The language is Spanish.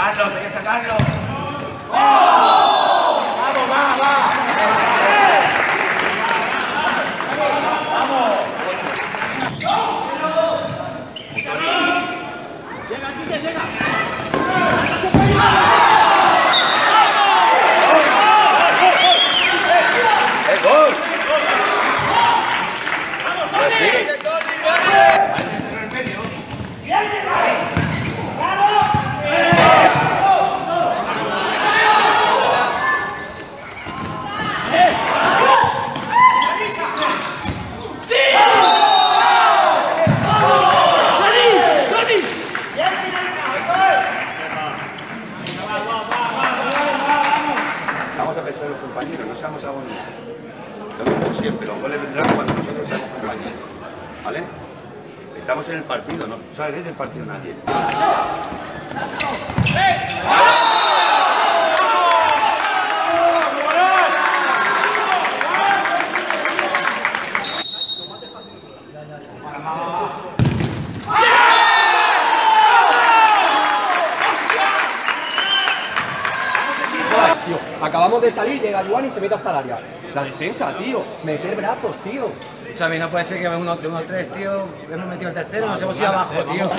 Sacarlo, hay que sacarlo. ¡Vamos, va, va! ¡Vamos! Llega, Quique, llega. ¡Es gol! ¡Sí! Vamos a pensar los compañeros, no seamos agonistas. Lo mismo siempre, los goles vendrán cuando nosotros seamos compañeros. ¿Vale? Estamos en el partido, ¿no? ¿Sabes qué es el partido? Nadie. Tío, acabamos de salir, llega Juan y se mete hasta el área. La defensa, tío. Meter brazos, tío. Xavi, no puede ser que de 1-3, tío, hemos metido el tercero y nos hemos ido abajo, tío.